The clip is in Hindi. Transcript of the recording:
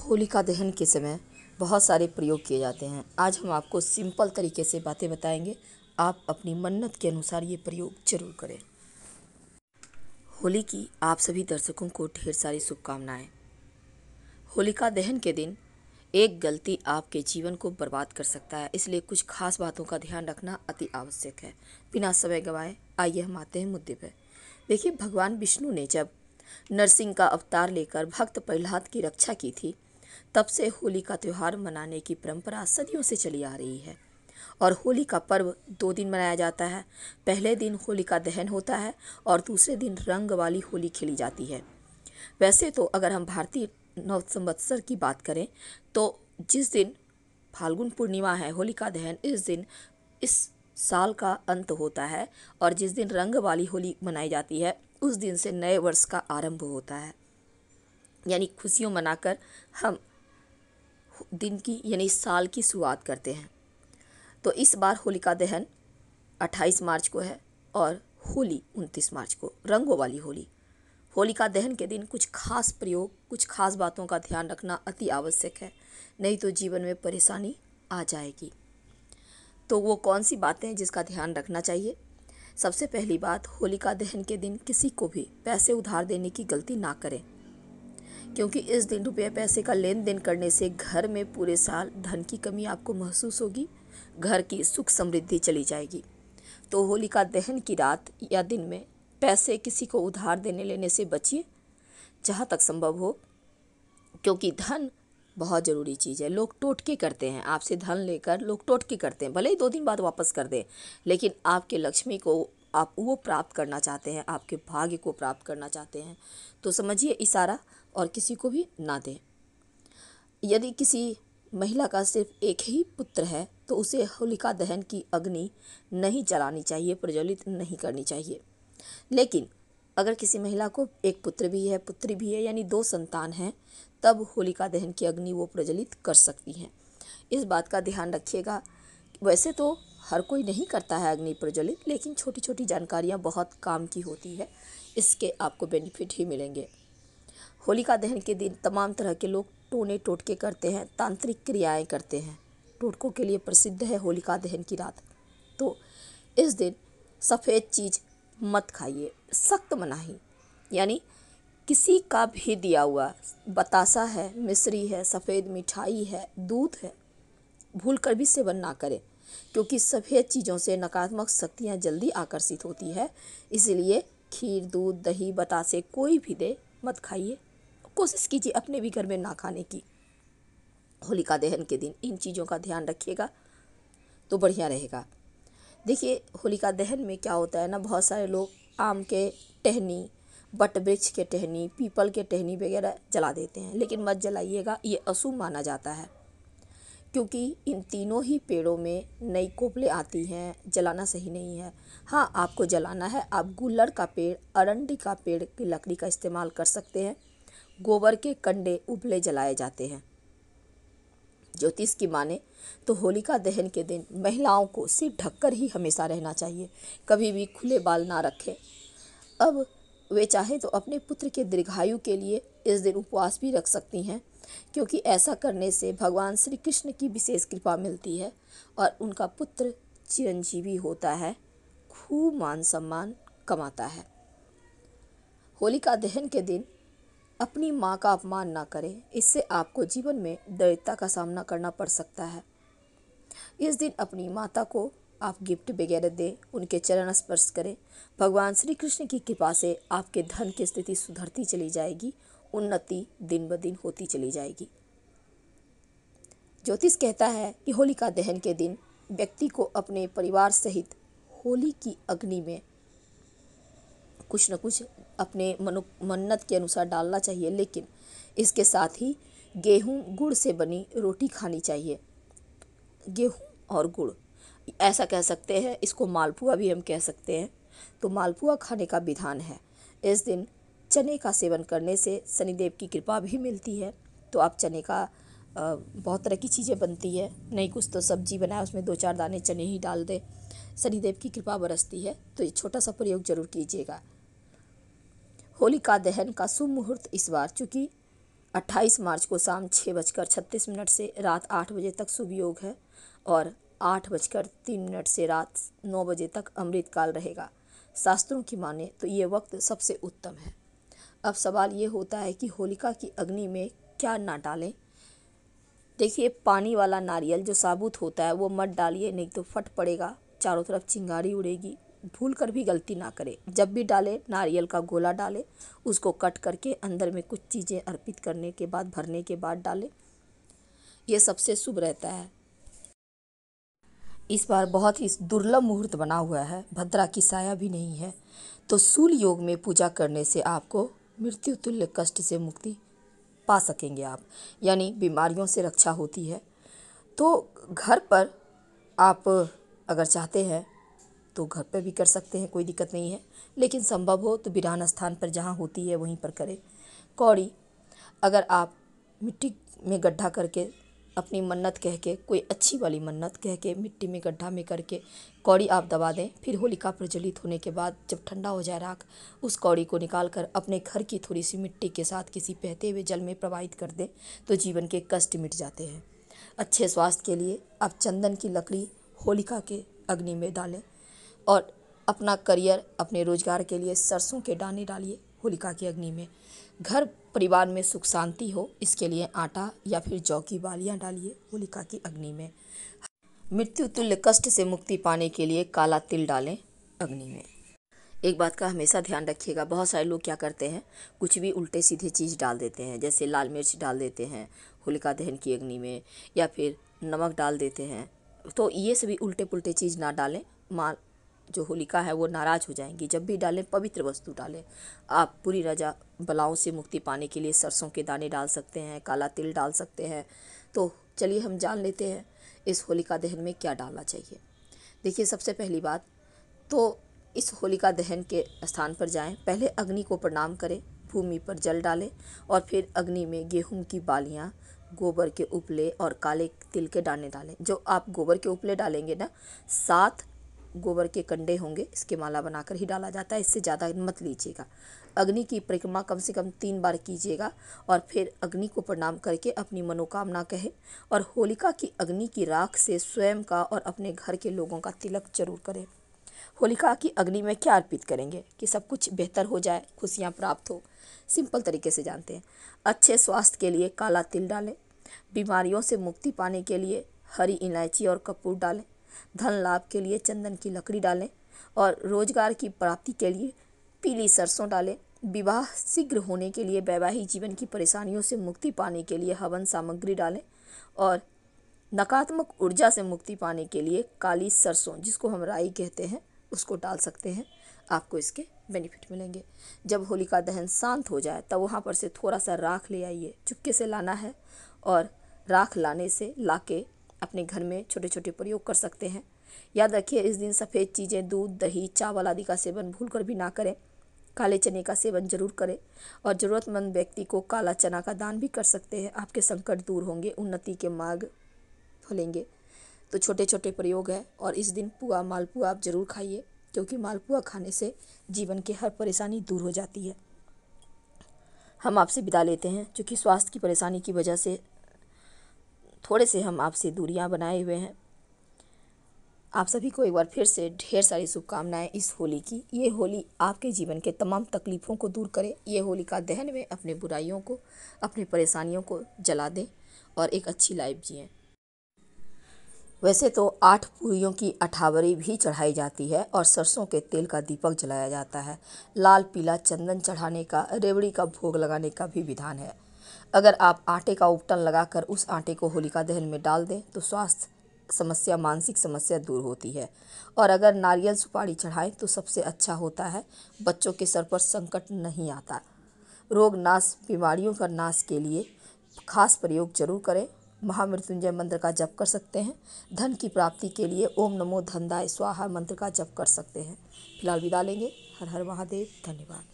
होलिका दहन के समय बहुत सारे प्रयोग किए जाते हैं। आज हम आपको सिंपल तरीके से बातें बताएंगे। आप अपनी मन्नत के अनुसार ये प्रयोग जरूर करें। होली की आप सभी दर्शकों को ढेर सारी शुभकामनाएं। होलिका दहन के दिन एक गलती आपके जीवन को बर्बाद कर सकता है, इसलिए कुछ खास बातों का ध्यान रखना अति आवश्यक है। बिना समय गंवाए आइए हम आते हैं मुद्दे पर। देखिए, भगवान विष्णु ने जब नरसिंह का अवतार लेकर भक्त प्रहलाद की रक्षा की थी, तब से होली का त्यौहार मनाने की परंपरा सदियों से चली आ रही है। और होली का पर्व 2 दिन मनाया जाता है। पहले दिन होलिका दहन होता है और दूसरे दिन रंग वाली होली खेली जाती है। वैसे तो अगर हम भारतीय नव संवत्सर की बात करें तो जिस दिन फाल्गुन पूर्णिमा है, होलिका दहन इस दिन इस साल का अंत होता है, और जिस दिन रंग वाली होली मनाई जाती है उस दिन से नए वर्ष का आरंभ होता है। यानी खुशियों मनाकर हम दिन की यानी साल की शुरुआत करते हैं। तो इस बार होलिका दहन 28 मार्च को है और होली 29 मार्च को, रंगों वाली होली। होलिका दहन के दिन कुछ खास प्रयोग, कुछ खास बातों का ध्यान रखना अति आवश्यक है, नहीं तो जीवन में परेशानी आ जाएगी। तो वो कौन सी बातें हैं जिसका ध्यान रखना चाहिए? सबसे पहली बात, होलिका दहन के दिन किसी को भी पैसे उधार देने की गलती ना करें, क्योंकि इस दिन रुपये पैसे का लेन देन करने से घर में पूरे साल धन की कमी आपको महसूस होगी, घर की सुख समृद्धि चली जाएगी। तो होलिका दहन की रात या दिन में पैसे किसी को उधार देने लेने से बचिए जहाँ तक संभव हो, क्योंकि धन बहुत ज़रूरी चीज़ है। लोग टोटके करते हैं, आपसे धन लेकर लोग टोटके करते हैं, भले ही 2 दिन बाद वापस कर दें, लेकिन आपके लक्ष्मी को आप वो प्राप्त करना चाहते हैं, आपके भाग्य को प्राप्त करना चाहते हैं, तो समझिए इशारा और किसी को भी ना दें। यदि किसी महिला का सिर्फ एक ही पुत्र है तो उसे होलिका दहन की अग्नि नहीं जलानी चाहिए, प्रज्वलित नहीं करनी चाहिए। लेकिन अगर किसी महिला को एक पुत्र भी है, पुत्री भी है, यानी 2 संतान हैं, तब होलिका दहन की अग्नि वो प्रज्वलित कर सकती हैं। इस बात का ध्यान रखिएगा। वैसे तो हर कोई नहीं करता है अग्नि प्रज्वलित, लेकिन छोटी छोटी जानकारियाँ बहुत काम की होती है, इसके आपको बेनिफिट ही मिलेंगे। होलिका दहन के दिन तमाम तरह के लोग टोने टोटके करते हैं, तांत्रिक क्रियाएं करते हैं। टोटकों के लिए प्रसिद्ध है होलिका दहन की रात। तो इस दिन सफ़ेद चीज़ मत खाइए, सख्त मनाही। यानी किसी का भी दिया हुआ बतासा है, मिश्री है, सफ़ेद मिठाई है, दूध है, भूल कर भी सेवन ना करें, क्योंकि सफ़ेद चीज़ों से नकारात्मक शक्तियाँ जल्दी आकर्षित होती है। इसलिए खीर, दूध, दही, बतासे कोई भी दे मत खाइए। कोशिश कीजिए अपने भी घर में ना खाने की। होलिका दहन के दिन इन चीज़ों का ध्यान रखिएगा तो बढ़िया रहेगा। देखिए, होलिका दहन में क्या होता है ना, बहुत सारे लोग आम के टहनी, बट वृक्ष के टहनी, पीपल के टहनी वगैरह जला देते हैं, लेकिन मत जलाइएगा, ये अशुभ माना जाता है, क्योंकि इन तीनों ही पेड़ों में नई कोपलें आती हैं, जलाना सही नहीं है। हाँ, आपको जलाना है, आप गुल्लड़ का पेड़, अरंडी का पेड़ की लकड़ी का इस्तेमाल कर सकते हैं। गोबर के कंडे उपले जलाए जाते हैं। ज्योतिष की माने तो होलिका दहन के दिन महिलाओं को सिर ढककर ही हमेशा रहना चाहिए, कभी भी खुले बाल ना रखें। अब वे चाहे तो अपने पुत्र के दीर्घायु के लिए इस दिन उपवास भी रख सकती हैं, क्योंकि ऐसा करने से भगवान श्री कृष्ण की विशेष कृपा मिलती है और उनका पुत्र चिरंजीवी होता है, खूब मान सम्मान कमाता है। होलिका दहन के दिन अपनी माँ का अपमान ना करें, इससे आपको जीवन में दरिद्रता का सामना करना पड़ सकता है। इस दिन अपनी माता को आप गिफ्ट वगैरह दें, उनके चरण स्पर्श करें। भगवान श्री कृष्ण की कृपा से आपके धन की स्थिति सुधरती चली जाएगी, उन्नति दिन ब दिन होती चली जाएगी। ज्योतिष कहता है कि होलिका दहन के दिन व्यक्ति को अपने परिवार सहित होली की अग्नि में कुछ न कुछ अपने मन्नत के अनुसार डालना चाहिए, लेकिन इसके साथ ही गेहूं गुड़ से बनी रोटी खानी चाहिए। गेहूं और गुड़, ऐसा कह सकते हैं, इसको मालपुआ भी हम कह सकते हैं। तो मालपुआ खाने का विधान है। इस दिन चने का सेवन करने से शनिदेव की कृपा भी मिलती है। तो आप चने का बहुत तरह की चीज़ें बनती है, नहीं कुछ तो सब्जी बनाए, उसमें 2-4 दाने चने ही डाल दें, शनिदेव की कृपा बरसती है। तो ये छोटा सा प्रयोग जरूर कीजिएगा। होलिका दहन का शुभ मुहूर्त इस बार, चूँकि 28 मार्च को शाम 6:36 से रात 8 बजे तक शुभ योग है और 8:03 से रात 9 बजे तक अमृत काल रहेगा। शास्त्रों की माने तो ये वक्त सबसे उत्तम है। अब सवाल ये होता है कि होलिका की अग्नि में क्या ना डालें। देखिए, पानी वाला नारियल जो साबुत होता है वो मत डालिए, नहीं तो फट पड़ेगा, चारों तरफ चिंगारी उड़ेगी। भूल कर भी गलती ना करें। जब भी डालें नारियल का गोला डालें, उसको कट करके अंदर में कुछ चीज़ें अर्पित करने के बाद, भरने के बाद डालें। ये सबसे शुभ रहता है। इस बार बहुत ही दुर्लभ मुहूर्त बना हुआ है, भद्रा की साया भी नहीं है, तो शूल योग में पूजा करने से आपको मृत्यु तुल्य कष्ट से मुक्ति पा सकेंगे आप, यानी बीमारियों से रक्षा होती है। तो घर पर आप अगर चाहते हैं तो घर पर भी कर सकते हैं, कोई दिक्कत नहीं है, लेकिन संभव हो तो वीरान स्थान पर जहाँ होती है वहीं पर करें। कौड़ी, अगर आप मिट्टी में गड्ढा करके अपनी मन्नत कह के, कोई अच्छी वाली मन्नत कह के मिट्टी में गड्ढा में करके कौड़ी आप दबा दें, फिर होलिका प्रज्वलित होने के बाद जब ठंडा हो जाए राख, उस कौड़ी को निकाल कर अपने घर की थोड़ी सी मिट्टी के साथ किसी बहते हुए जल में प्रवाहित कर दें तो जीवन के कष्ट मिट जाते हैं। अच्छे स्वास्थ्य के लिए आप चंदन की लकड़ी होलिका के अग्नि में डालें और अपना करियर, अपने रोजगार के लिए सरसों के दाने डालिए होलिका की अग्नि में। घर परिवार में सुख शांति हो, इसके लिए आटा या फिर जौ की बालियाँ डालिए होलिका की अग्नि में। मृत्यु तुल्य कष्ट से मुक्ति पाने के लिए काला तिल डालें अग्नि में। एक बात का हमेशा ध्यान रखिएगा, बहुत सारे लोग क्या करते हैं, कुछ भी उल्टे सीधे चीज़ डाल देते हैं, जैसे लाल मिर्च डाल देते हैं होलिका दहन की अग्नि में, या फिर नमक डाल देते हैं। तो ये सभी उल्टे पुल्टे चीज़ ना डालें, माँ जो होलिका है वो नाराज़ हो जाएंगी। जब भी डालें पवित्र वस्तु डालें। आप पूरी रजा बलाओं से मुक्ति पाने के लिए सरसों के दाने डाल सकते हैं, काला तिल डाल सकते हैं। तो चलिए हम जान लेते हैं इस होलिका दहन में क्या डालना चाहिए। देखिए, सबसे पहली बात तो इस होलिका दहन के स्थान पर जाएं, पहले अग्नि को प्रणाम करें, भूमि पर जल डालें और फिर अग्नि में गेहूं की बालियां, गोबर के उपले और काले तिल के दाने डालें। जो आप गोबर के उपले डालेंगे ना, 7 गोबर के कंडे होंगे, इसके माला बनाकर ही डाला जाता है, इससे ज़्यादा मत लीजिएगा। अग्नि की परिक्रमा कम से कम 3 बार कीजिएगा और फिर अग्नि को प्रणाम करके अपनी मनोकामना कहे और होलिका की अग्नि की राख से स्वयं का और अपने घर के लोगों का तिलक जरूर करें। होलिका की अग्नि में क्या अर्पित करेंगे कि सब कुछ बेहतर हो जाए, खुशियाँ प्राप्त हो। सिंपल तरीके से जानते हैं। अच्छे स्वास्थ्य के लिए काला तिल डालें, बीमारियों से मुक्ति पाने के लिए हरी इलायची और कपूर डालें, धन लाभ के लिए चंदन की लकड़ी डालें और रोजगार की प्राप्ति के लिए पीली सरसों डालें। विवाह शीघ्र होने के लिए, वैवाहिक जीवन की परेशानियों से मुक्ति पाने के लिए हवन सामग्री डालें और नकारात्मक ऊर्जा से मुक्ति पाने के लिए काली सरसों, जिसको हम राई कहते हैं, उसको डाल सकते हैं। आपको इसके बेनिफिट मिलेंगे। जब होलिका दहन शांत हो जाए तब वहाँ पर से थोड़ा सा राख ले आइए, चुपके से लाना है और राख लाने से लाके अपने घर में छोटे छोटे प्रयोग कर सकते हैं। याद रखिए, इस दिन सफ़ेद चीज़ें, दूध, दही, चावल आदि का सेवन भूल कर भी ना करें। काले चने का सेवन जरूर करें और ज़रूरतमंद व्यक्ति को काला चना का दान भी कर सकते हैं। आपके संकट दूर होंगे, उन्नति के मार्ग खुलेंगे। तो छोटे छोटे प्रयोग है और इस दिन पुआ, मालपुआ आप जरूर खाइए, क्योंकि मालपुआ खाने से जीवन की हर परेशानी दूर हो जाती है। हम आपसे विदा लेते हैं, क्योंकि स्वास्थ्य की परेशानी की वजह से थोड़े से हम आपसे दूरियां बनाए हुए हैं। आप सभी को एक बार फिर से ढेर सारी शुभकामनाएं इस होली की। ये होली आपके जीवन के तमाम तकलीफ़ों को दूर करे। ये होलिका दहन में अपने बुराइयों को, अपनी परेशानियों को जला दें और एक अच्छी लाइफ जिएं। वैसे तो 8 पूरियों की अठावरी भी चढ़ाई जाती है और सरसों के तेल का दीपक जलाया जाता है। लाल पीला चंदन चढ़ाने का, रेवड़ी का भोग लगाने का भी विधान है। अगर आप आटे का उपटन लगाकर उस आटे को होलिका दहन में डाल दें तो स्वास्थ्य समस्या, मानसिक समस्या दूर होती है। और अगर नारियल सुपारी चढ़ाएं तो सबसे अच्छा होता है, बच्चों के सर पर संकट नहीं आता। रोग नाश, बीमारियों का नाश के लिए खास प्रयोग जरूर करें। महामृत्युंजय मंत्र का जप कर सकते हैं। धन की प्राप्ति के लिए ओम नमो धनदाय स्वाहा मंत्र का जप कर सकते हैं। फिलहाल विदा लेंगे। हर हर महादेव। धन्यवाद।